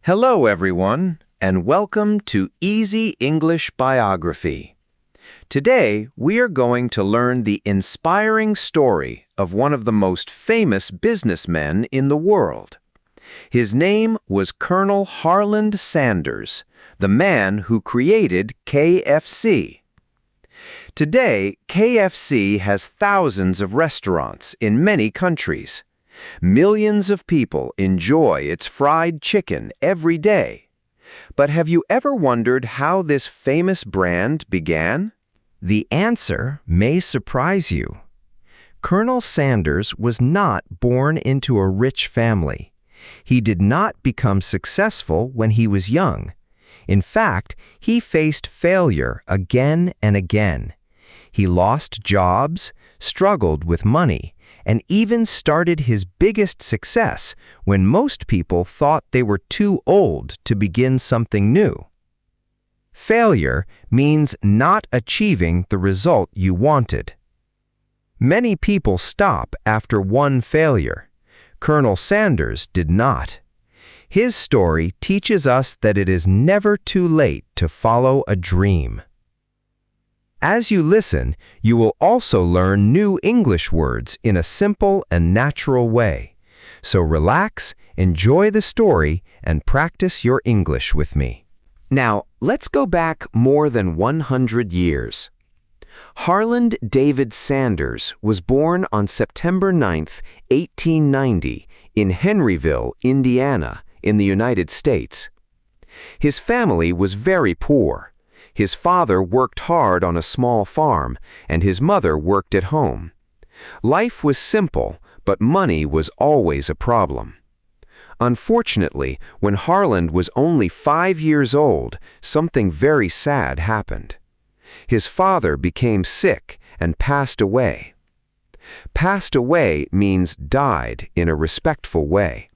Hello, everyone, and welcome to Easy English Biography. Today, we are going to learn the inspiring story of one of the most famous businessmen in the world. His name was Colonel Harland Sanders, the man who created KFC. Today, KFC has thousands of restaurants in many countries. Millions of people enjoy its fried chicken every day. But have you ever wondered how this famous brand began? The answer may surprise you. Colonel Sanders was not born into a rich family. He did not become successful when he was young. In fact, he faced failure again and again. He lost jobs, struggled with money, and even started his biggest success when most people thought they were too old to begin something new. Failure means not achieving the result you wanted. Many people stop after one failure. Colonel Sanders did not. His story teaches us that it is never too late to follow a dream. As you listen, you will also learn new English words in a simple and natural way. So relax, enjoy the story, and practice your English with me. Now, let's go back more than 100 years. Harland David Sanders was born on September 9, 1890, in Henryville, Indiana, in the United States. His family was very poor. His father worked hard on a small farm, and his mother worked at home. Life was simple, but money was always a problem. Unfortunately, when Harland was only 5 years old, something very sad happened. His father became sick and passed away. Passed away means died in a respectful way.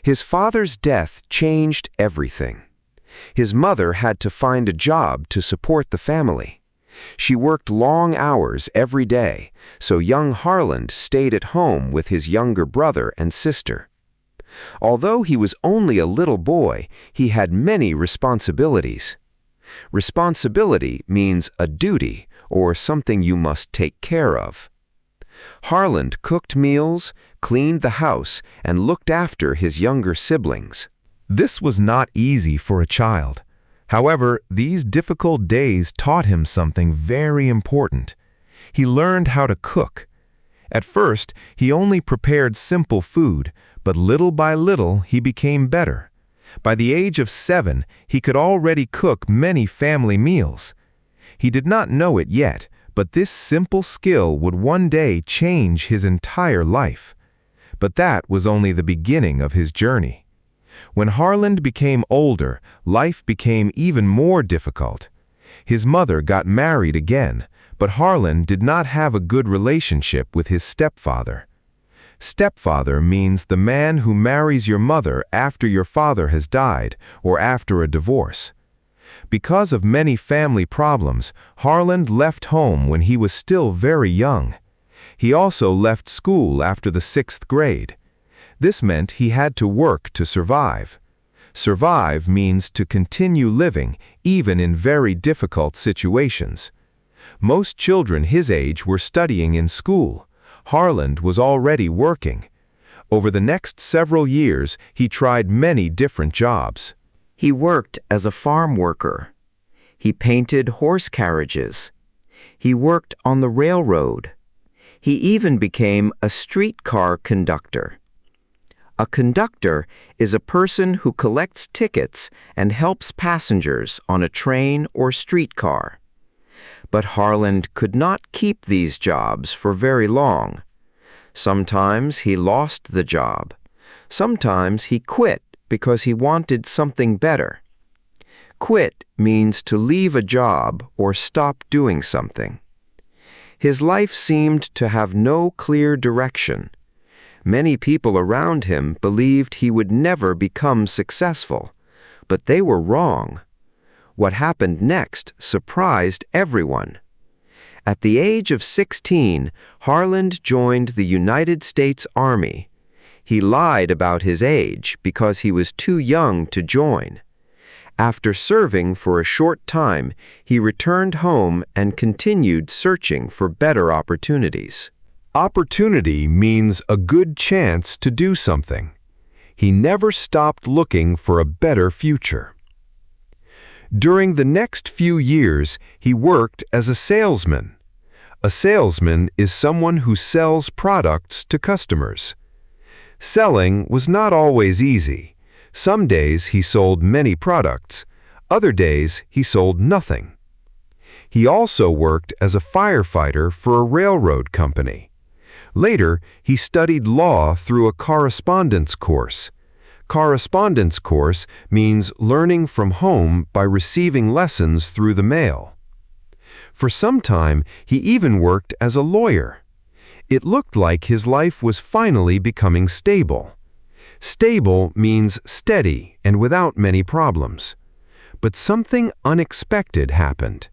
His father's death changed everything. His mother had to find a job to support the family. She worked long hours every day, so young Harland stayed at home with his younger brother and sister. Although he was only a little boy, he had many responsibilities. Responsibility means a duty or something you must take care of. Harland cooked meals, cleaned the house, and looked after his younger siblings. This was not easy for a child. However, these difficult days taught him something very important. He learned how to cook. At first, he only prepared simple food, but little by little he became better. By the age of 7, he could already cook many family meals. He did not know it yet, but this simple skill would one day change his entire life. But that was only the beginning of his journey. When Harland became older, life became even more difficult. His mother got married again, but Harland did not have a good relationship with his stepfather. Stepfather means the man who marries your mother after your father has died or after a divorce. Because of many family problems, Harland left home when he was still very young. He also left school after the 6th grade. This meant he had to work to survive. Survive means to continue living, even in very difficult situations. Most children his age were studying in school. Harland was already working. Over the next several years, he tried many different jobs. He worked as a farm worker. He painted horse carriages. He worked on the railroad. He even became a streetcar conductor. A conductor is a person who collects tickets and helps passengers on a train or streetcar. But Harland could not keep these jobs for very long. Sometimes he lost the job. Sometimes he quit because he wanted something better. Quit means to leave a job or stop doing something. His life seemed to have no clear direction. Many people around him believed he would never become successful, but they were wrong. What happened next surprised everyone. At the age of 16, Harland joined the United States Army. He lied about his age because he was too young to join. After serving for a short time, he returned home and continued searching for better opportunities. Opportunity means a good chance to do something. He never stopped looking for a better future. During the next few years, he worked as a salesman. A salesman is someone who sells products to customers. Selling was not always easy. Some days he sold many products. Other days he sold nothing. He also worked as a firefighter for a railroad company. Later, he studied law through a correspondence course. Correspondence course means learning from home by receiving lessons through the mail. For some time, he even worked as a lawyer. It looked like his life was finally becoming stable. Stable means steady and without many problems. But something unexpected happened.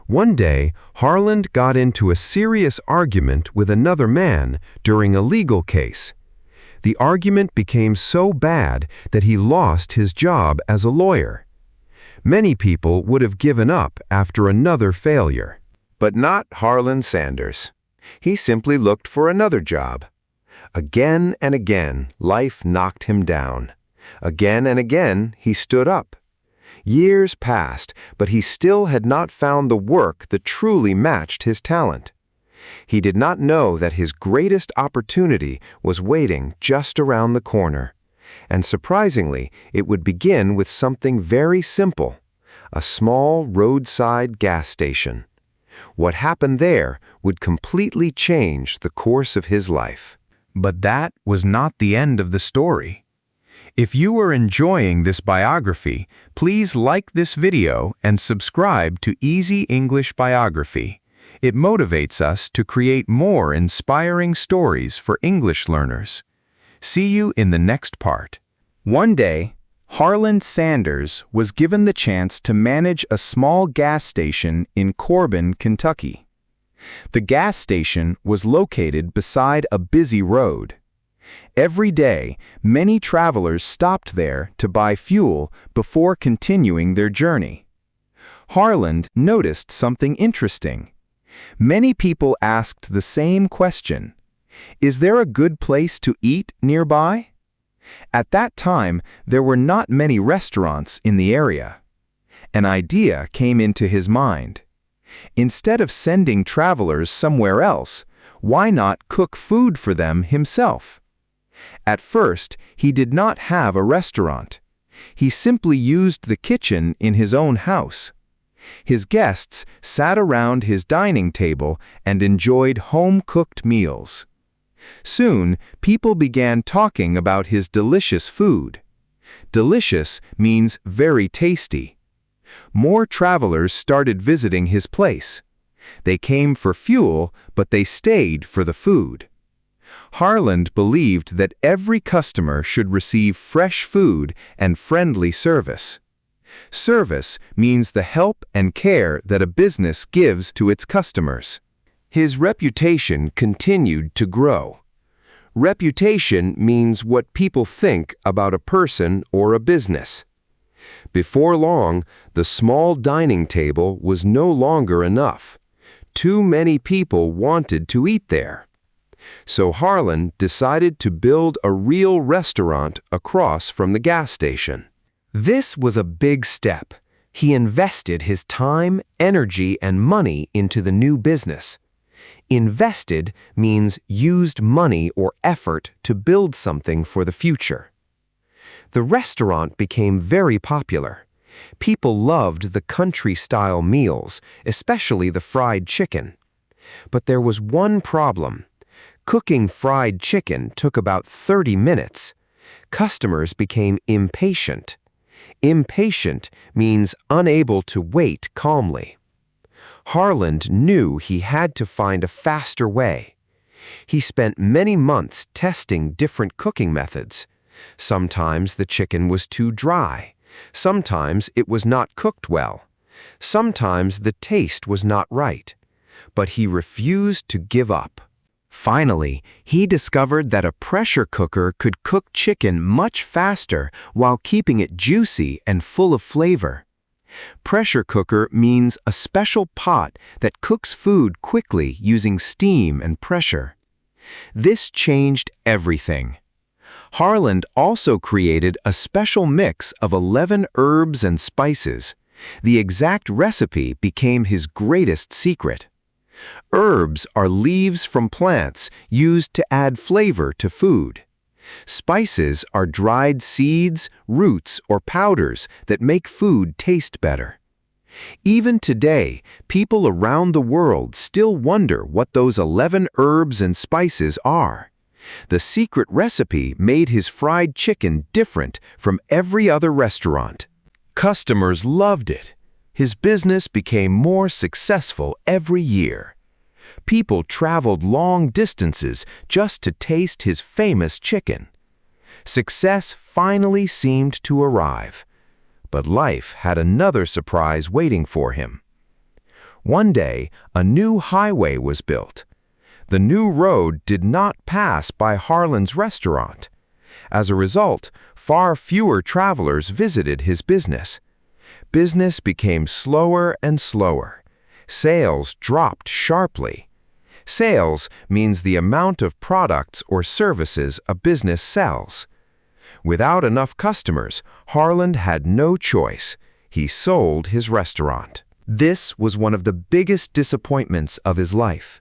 One day, Harland got into a serious argument with another man during a legal case. The argument became so bad that he lost his job as a lawyer. Many people would have given up after another failure. But not Harland Sanders. He simply looked for another job. Again and again, life knocked him down. Again and again, he stood up. Years passed, but he still had not found the work that truly matched his talent. He did not know that his greatest opportunity was waiting just around the corner. And surprisingly, it would begin with something very simple, a small roadside gas station. What happened there would completely change the course of his life. But that was not the end of the story. If you are enjoying this biography, please like this video and subscribe to Easy English Biography. It motivates us to create more inspiring stories for English learners. See you in the next part. One day, Harland Sanders was given the chance to manage a small gas station in Corbin, Kentucky. The gas station was located beside a busy road. Every day, many travelers stopped there to buy fuel before continuing their journey. Harland noticed something interesting. Many people asked the same question: is there a good place to eat nearby? At that time, there were not many restaurants in the area. An idea came into his mind. Instead of sending travelers somewhere else, why not cook food for them himself? At first, he did not have a restaurant. He simply used the kitchen in his own house. His guests sat around his dining table and enjoyed home-cooked meals. Soon, people began talking about his delicious food. Delicious means very tasty. More travelers started visiting his place. They came for fuel, but they stayed for the food. Harland believed that every customer should receive fresh food and friendly service. Service means the help and care that a business gives to its customers. His reputation continued to grow. Reputation means what people think about a person or a business. Before long, the small dining table was no longer enough. Too many people wanted to eat there. So Harland decided to build a real restaurant across from the gas station. This was a big step. He invested his time, energy, and money into the new business. Invested means used money or effort to build something for the future. The restaurant became very popular. People loved the country-style meals, especially the fried chicken. But there was one problem. Cooking fried chicken took about 30 minutes. Customers became impatient. Impatient means unable to wait calmly. Harland knew he had to find a faster way. He spent many months testing different cooking methods. Sometimes the chicken was too dry. Sometimes it was not cooked well. Sometimes the taste was not right. But he refused to give up. Finally, he discovered that a pressure cooker could cook chicken much faster while keeping it juicy and full of flavor. Pressure cooker means a special pot that cooks food quickly using steam and pressure. This changed everything. Harland also created a special mix of 11 herbs and spices. The exact recipe became his greatest secret. Herbs are leaves from plants used to add flavor to food. Spices are dried seeds, roots, or powders that make food taste better. Even today, people around the world still wonder what those 11 herbs and spices are. The secret recipe made his fried chicken different from every other restaurant. Customers loved it. His business became more successful every year. People traveled long distances just to taste his famous chicken. Success finally seemed to arrive. But life had another surprise waiting for him. One day, a new highway was built. The new road did not pass by Harland's restaurant. As a result, far fewer travelers visited his business. Business became slower and slower. Sales dropped sharply. Sales means the amount of products or services a business sells. Without enough customers, Harland had no choice. He sold his restaurant. This was one of the biggest disappointments of his life.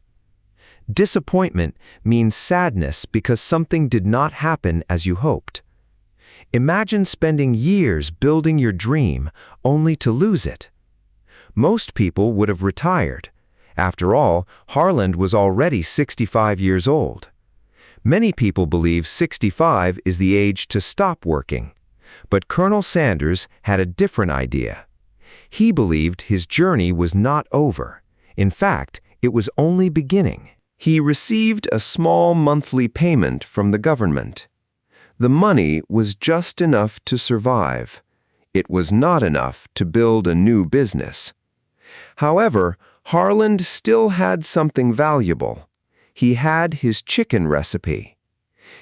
Disappointment means sadness because something did not happen as you hoped. Imagine spending years building your dream only to lose it. Most people would have retired. After all, Harland was already 65 years old. Many people believe 65 is the age to stop working. But Colonel Sanders had a different idea. He believed his journey was not over. In fact, it was only beginning. He received a small monthly payment from the government. The money was just enough to survive. It was not enough to build a new business. However, Harland still had something valuable. He had his chicken recipe.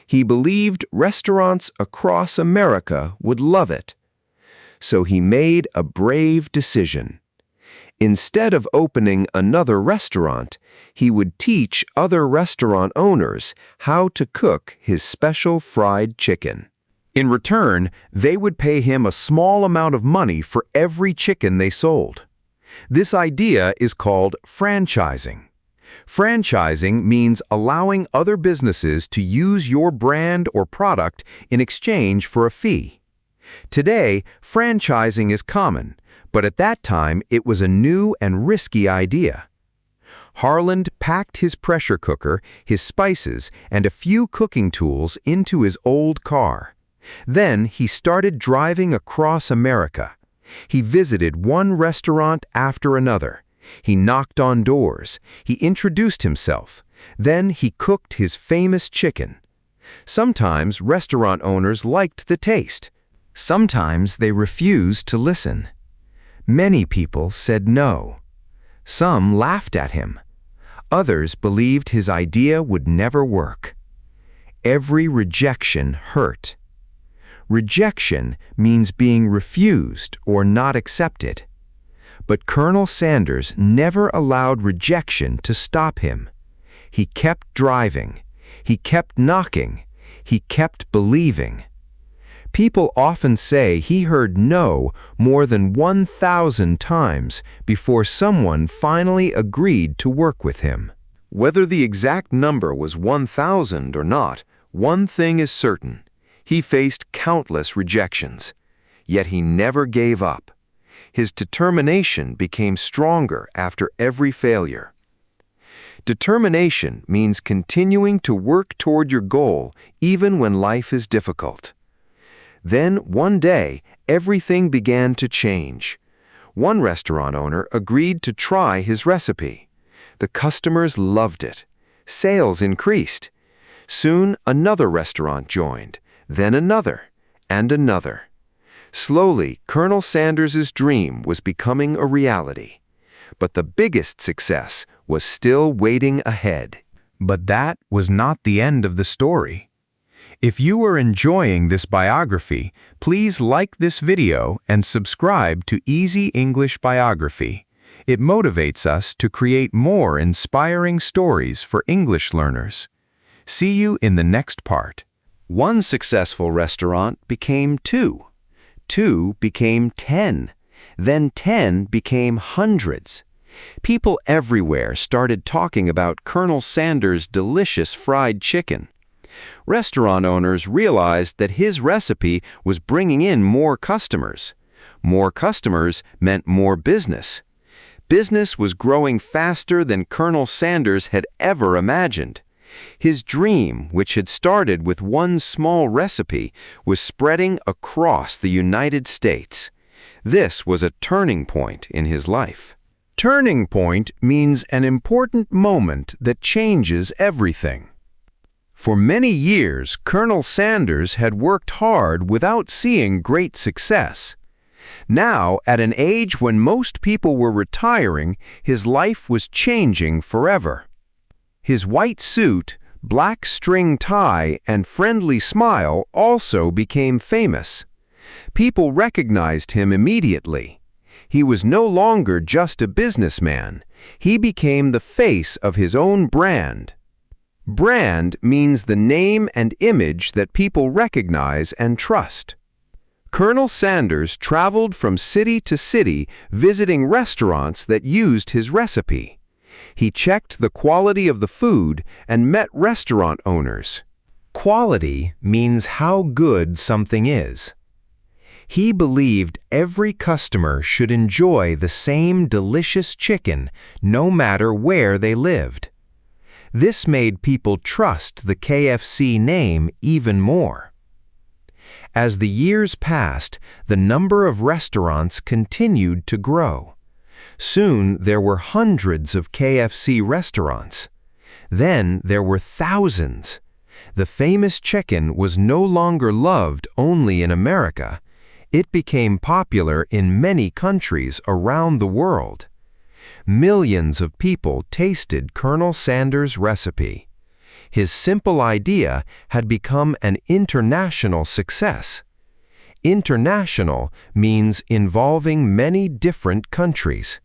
He believed restaurants across America would love it. So he made a brave decision. Instead of opening another restaurant, he would teach other restaurant owners how to cook his special fried chicken. In return, they would pay him a small amount of money for every chicken they sold. This idea is called franchising. Franchising means allowing other businesses to use your brand or product in exchange for a fee. Today, franchising is common, but at that time it was a new and risky idea. Harland packed his pressure cooker, his spices, and a few cooking tools into his old car. Then he started driving across America. He visited one restaurant after another. He knocked on doors. He introduced himself. Then he cooked his famous chicken. Sometimes restaurant owners liked the taste. Sometimes they refused to listen. Many people said no. Some laughed at him. Others believed his idea would never work. Every rejection hurt. Rejection means being refused or not accepted. But Colonel Sanders never allowed rejection to stop him. He kept driving. He kept knocking. He kept believing. People often say he heard no more than 1,000 times before someone finally agreed to work with him. Whether the exact number was 1,000 or not, one thing is certain. He faced countless rejections. Yet he never gave up. His determination became stronger after every failure. Determination means continuing to work toward your goal even when life is difficult. Then, one day, everything began to change. One restaurant owner agreed to try his recipe. The customers loved it. Sales increased. Soon, another restaurant joined, then another, and another. Slowly, Colonel Sanders' dream was becoming a reality. But the biggest success was still waiting ahead. But that was not the end of the story. If you are enjoying this biography, please like this video and subscribe to Easy English Biography. It motivates us to create more inspiring stories for English learners. See you in the next part. One successful restaurant became 2. 2 became 10. Then 10 became hundreds. People everywhere started talking about Colonel Sanders' delicious fried chicken. Restaurant owners realized that his recipe was bringing in more customers. More customers meant more business. Business was growing faster than Colonel Sanders had ever imagined. His dream, which had started with one small recipe, was spreading across the United States. This was a turning point in his life. Turning point means an important moment that changes everything. For many years, Colonel Sanders had worked hard without seeing great success. Now, at an age when most people were retiring, his life was changing forever. His white suit, black string tie, and friendly smile also became famous. People recognized him immediately. He was no longer just a businessman. He became the face of his own brand. Brand means the name and image that people recognize and trust. Colonel Sanders traveled from city to city visiting restaurants that used his recipe. He checked the quality of the food and met restaurant owners. Quality means how good something is. He believed every customer should enjoy the same delicious chicken no matter where they lived. This made people trust the KFC name even more. As the years passed, the number of restaurants continued to grow. Soon there were hundreds of KFC restaurants. Then there were thousands. The famous chicken was no longer loved only in America. It became popular in many countries around the world. Millions of people tasted Colonel Sanders' recipe. His simple idea had become an international success. International means involving many different countries.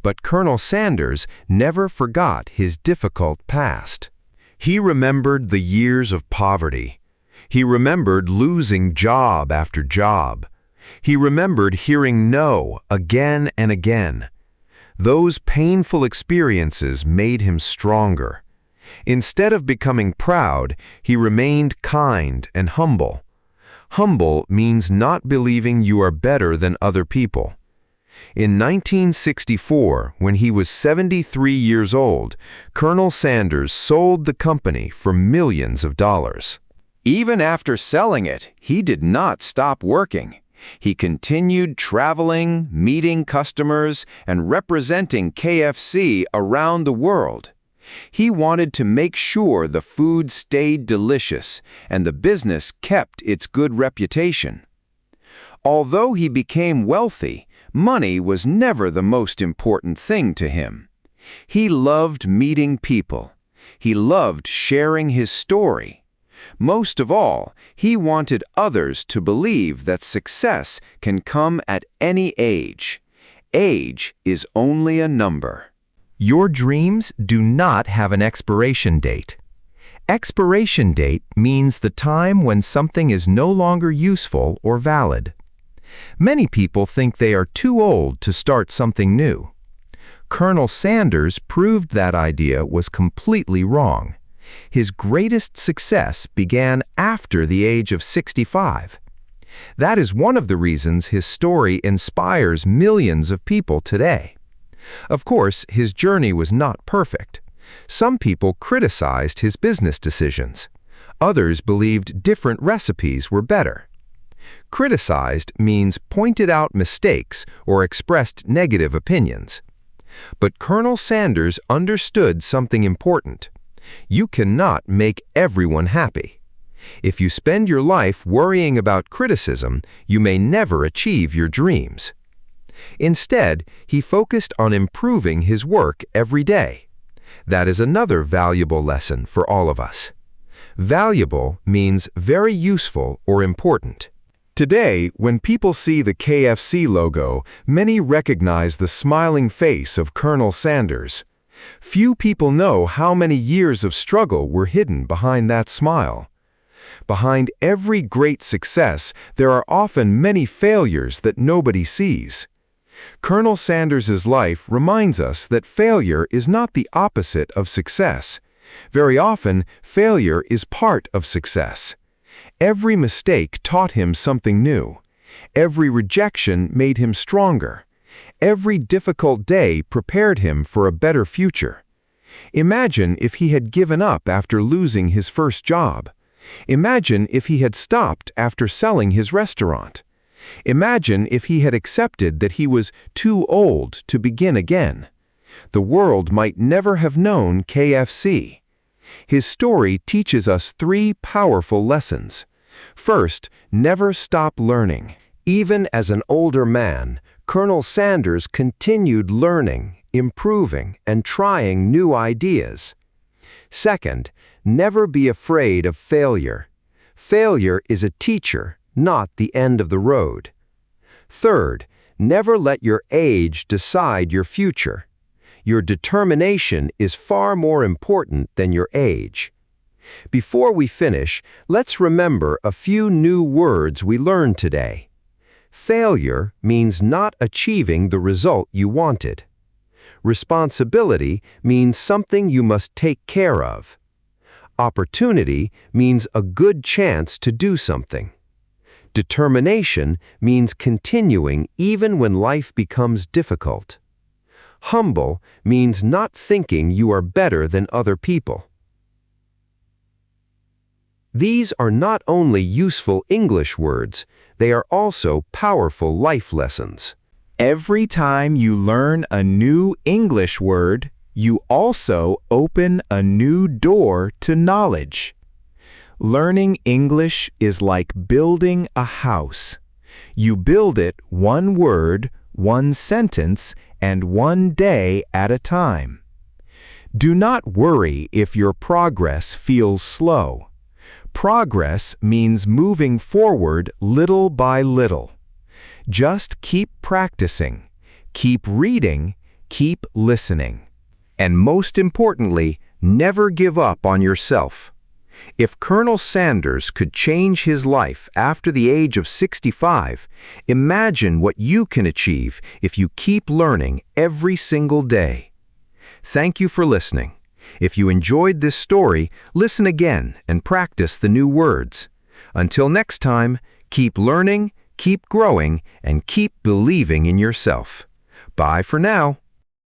But Colonel Sanders never forgot his difficult past. He remembered the years of poverty. He remembered losing job after job. He remembered hearing no again and again. Those painful experiences made him stronger. Instead of becoming proud, he remained kind and humble. Humble means not believing you are better than other people. In 1964, when he was 73 years old, Colonel Sanders sold the company for millions of dollars. Even after selling it, he did not stop working. He continued traveling, meeting customers, and representing KFC around the world. He wanted to make sure the food stayed delicious and the business kept its good reputation. Although he became wealthy, money was never the most important thing to him. He loved meeting people. He loved sharing his story. Most of all, he wanted others to believe that success can come at any age. Age is only a number. Your dreams do not have an expiration date. Expiration date means the time when something is no longer useful or valid. Many people think they are too old to start something new. Colonel Sanders proved that idea was completely wrong. His greatest success began after the age of 65. That is one of the reasons his story inspires millions of people today. Of course, his journey was not perfect. Some people criticized his business decisions. Others believed different recipes were better. Criticized means pointed out mistakes or expressed negative opinions. But Colonel Sanders understood something important. You cannot make everyone happy. If you spend your life worrying about criticism, you may never achieve your dreams. Instead, he focused on improving his work every day. That is another valuable lesson for all of us. Valuable means very useful or important. Today, when people see the KFC logo, many recognize the smiling face of Colonel Sanders. Few people know how many years of struggle were hidden behind that smile. Behind every great success, there are often many failures that nobody sees. Colonel Sanders' life reminds us that failure is not the opposite of success. Very often, failure is part of success. Every mistake taught him something new. Every rejection made him stronger. Every difficult day prepared him for a better future. Imagine if he had given up after losing his first job. Imagine if he had stopped after selling his restaurant. Imagine if he had accepted that he was too old to begin again. The world might never have known KFC. His story teaches us three powerful lessons. First, never stop learning. Even as an older man, Colonel Sanders continued learning, improving, and trying new ideas. Second, never be afraid of failure. Failure is a teacher, not the end of the road. Third, never let your age decide your future. Your determination is far more important than your age. Before we finish, let's remember a few new words we learned today. Failure means not achieving the result you wanted. Responsibility means something you must take care of. Opportunity means a good chance to do something. Determination means continuing even when life becomes difficult. Humble means not thinking you are better than other people. These are not only useful English words, they are also powerful life lessons. Every time you learn a new English word, you also open a new door to knowledge. Learning English is like building a house. You build it one word, one sentence, and one day at a time. Do not worry if your progress feels slow. Progress means moving forward little by little. Just keep practicing, keep reading, keep listening. And most importantly, never give up on yourself. If Colonel Sanders could change his life after the age of 65, imagine what you can achieve if you keep learning every single day. Thank you for listening. If you enjoyed this story, listen again and practice the new words. Until next time, keep learning, keep growing, and keep believing in yourself. Bye for now.